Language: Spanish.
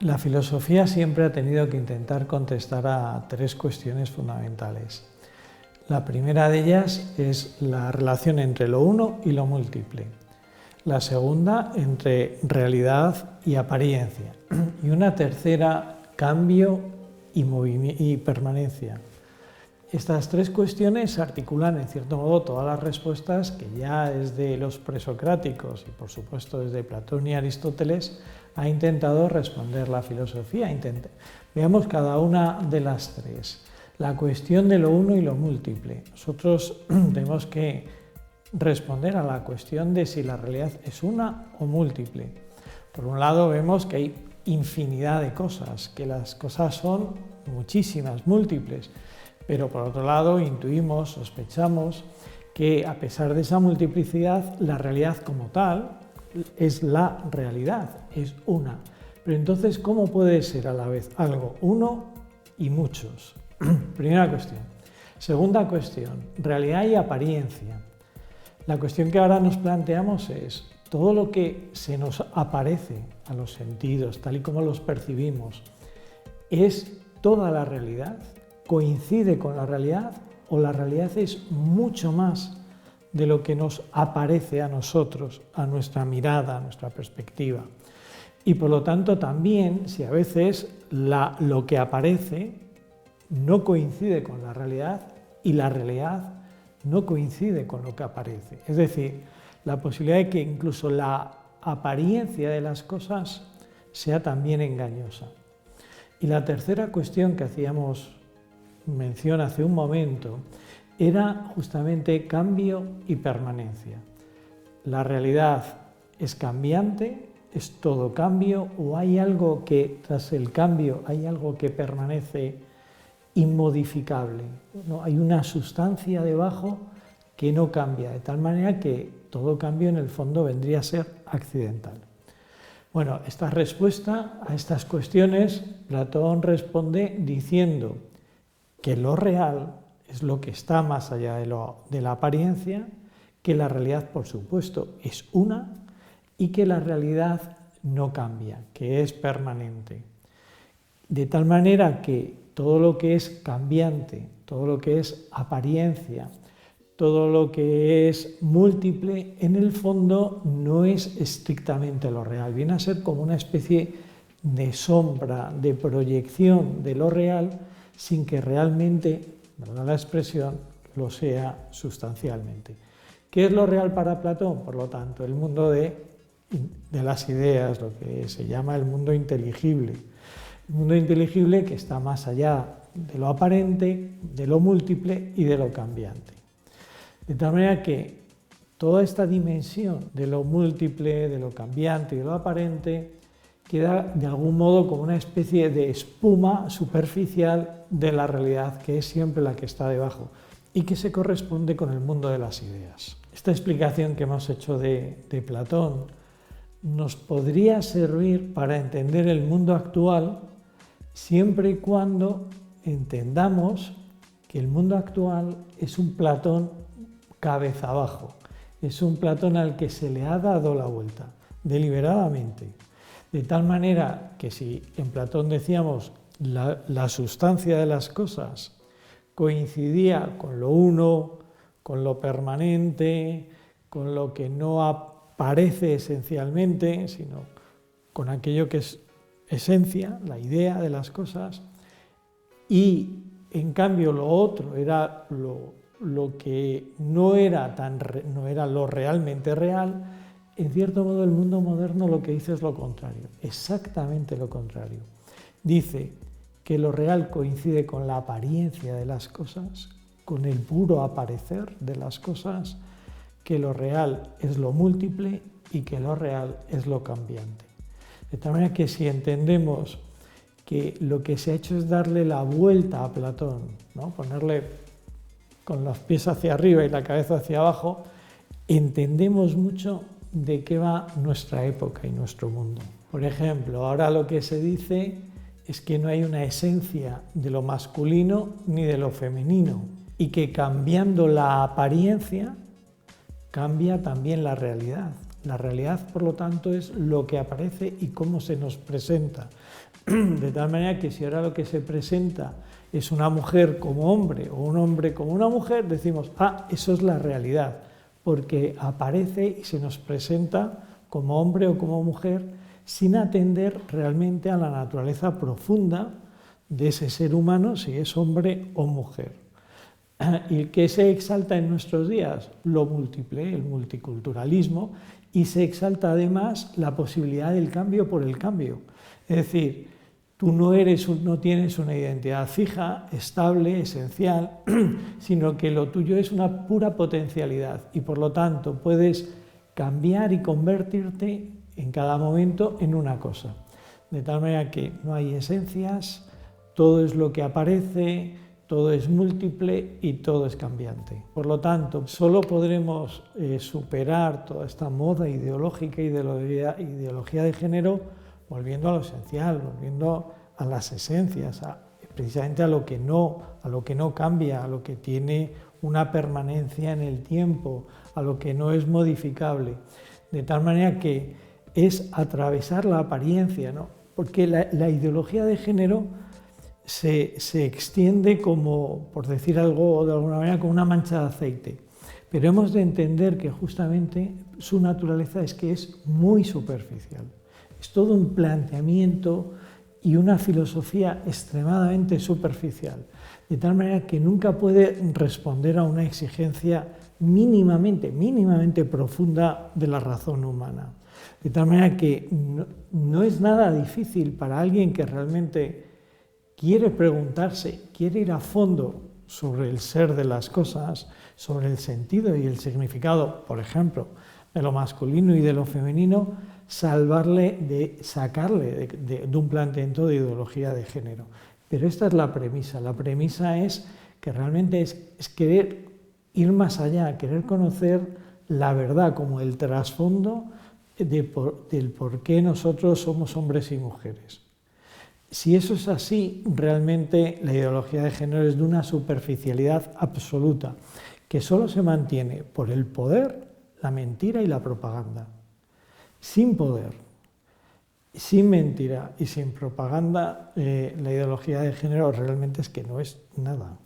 La filosofía siempre ha tenido que intentar contestar a tres cuestiones fundamentales. La primera de ellas es la relación entre lo uno y lo múltiple. La segunda, entre realidad y apariencia. Y una tercera, cambio y permanencia. Estas tres cuestiones articulan en cierto modo todas las respuestas que ya desde los presocráticos y por supuesto desde Platón y Aristóteles ha intentado responder la filosofía. Veamos cada una de las tres. La cuestión de lo uno y lo múltiple. Nosotros tenemos que responder a la cuestión de si la realidad es una o múltiple. Por un lado vemos que hay infinidad de cosas, que las cosas son muchísimas, múltiples. Pero por otro lado intuimos, sospechamos que a pesar de esa multiplicidad, la realidad como tal es la realidad, es una. Pero entonces, ¿cómo puede ser a la vez algo uno y muchos? Primera cuestión. Segunda cuestión, realidad y apariencia. La cuestión que ahora nos planteamos es, todo lo que se nos aparece a los sentidos, tal y como los percibimos, ¿es toda la realidad? ¿Coincide con la realidad o la realidad es mucho más de lo que nos aparece a nosotros, a nuestra mirada, a nuestra perspectiva? Y por lo tanto también, si a veces lo que aparece no coincide con la realidad y la realidad no coincide con lo que aparece. Es decir, la posibilidad de que incluso la apariencia de las cosas sea también engañosa. Y la tercera cuestión que hacíamos mención hace un momento era justamente cambio y permanencia. La realidad es cambiante, es todo cambio, o hay algo que tras el cambio hay algo que permanece inmodificable, ¿no? Hay una sustancia debajo que no cambia, de tal manera que todo cambio en el fondo vendría a ser accidental. Bueno, esta respuesta a estas cuestiones, Platón responde diciendo que lo real es lo que está más allá de la apariencia, que la realidad, por supuesto, es una y que la realidad no cambia, que es permanente. De tal manera que todo lo que es cambiante, todo lo que es apariencia, todo lo que es múltiple, en el fondo no es estrictamente lo real. Viene a ser como una especie de sombra, de proyección de lo real, sin que realmente, ¿verdad la expresión?, lo sea sustancialmente. ¿Qué es lo real para Platón? Por lo tanto, el mundo de las ideas, lo que se llama el mundo inteligible. El mundo inteligible que está más allá de lo aparente, de lo múltiple y de lo cambiante. De tal manera que toda esta dimensión de lo múltiple, de lo cambiante y de lo aparente queda de algún modo como una especie de espuma superficial de la realidad, que es siempre la que está debajo y que se corresponde con el mundo de las ideas. Esta explicación que hemos hecho de Platón nos podría servir para entender el mundo actual siempre y cuando entendamos que el mundo actual es un Platón cabeza abajo, es un Platón al que se le ha dado la vuelta deliberadamente. De tal manera que si en Platón decíamos la sustancia de las cosas coincidía con lo uno, con lo permanente, con lo que no aparece esencialmente, sino con aquello que es esencia, la idea de las cosas, y en cambio lo otro era lo que no era lo realmente real. En cierto modo, el mundo moderno lo que dice es lo contrario, exactamente lo contrario. Dice que lo real coincide con la apariencia de las cosas, con el puro aparecer de las cosas, que lo real es lo múltiple y que lo real es lo cambiante. De tal manera que si entendemos que lo que se ha hecho es darle la vuelta a Platón, ¿no?, ponerle con los pies hacia arriba y la cabeza hacia abajo, entendemos mucho de qué va nuestra época y nuestro mundo. Por ejemplo, ahora lo que se dice es que no hay una esencia de lo masculino ni de lo femenino y que cambiando la apariencia cambia también la realidad. La realidad, por lo tanto, es lo que aparece y cómo se nos presenta. De tal manera que si ahora lo que se presenta es una mujer como hombre o un hombre como una mujer, decimos, ah, eso es la realidad, porque aparece y se nos presenta como hombre o como mujer sin atender realmente a la naturaleza profunda de ese ser humano, si es hombre o mujer. ¿Y qué se exalta en nuestros días? Lo múltiple, el multiculturalismo, y se exalta además la posibilidad del cambio por el cambio. Es decir, tú no tienes una identidad fija, estable, esencial, sino que lo tuyo es una pura potencialidad y por lo tanto puedes cambiar y convertirte en cada momento en una cosa. De tal manera que no hay esencias, todo es lo que aparece, todo es múltiple y todo es cambiante. Por lo tanto, solo podremos superar toda esta moda ideológica y ideología de género volviendo a lo esencial, volviendo a las esencias, precisamente a lo que no cambia, a lo que tiene una permanencia en el tiempo, a lo que no es modificable. De tal manera que es atravesar la apariencia, ¿no? Porque la ideología de género se extiende como, por decir algo de alguna manera, como una mancha de aceite. Pero hemos de entender que justamente su naturaleza es que es muy superficial. Es todo un planteamiento y una filosofía extremadamente superficial, de tal manera que nunca puede responder a una exigencia mínimamente profunda de la razón humana. De tal manera que no es nada difícil para alguien que realmente quiere preguntarse, quiere ir a fondo sobre el ser de las cosas, sobre el sentido y el significado, por ejemplo, de lo masculino y de lo femenino, sacarle de un planteamiento de ideología de género. Pero esta es la premisa. La premisa es que realmente es querer ir más allá, querer conocer la verdad como el trasfondo del por qué nosotros somos hombres y mujeres. Si eso es así, realmente la ideología de género es de una superficialidad absoluta, que solo se mantiene por el poder, la mentira y la propaganda. Sin poder, sin mentira y sin propaganda, la ideología de género realmente es que no es nada.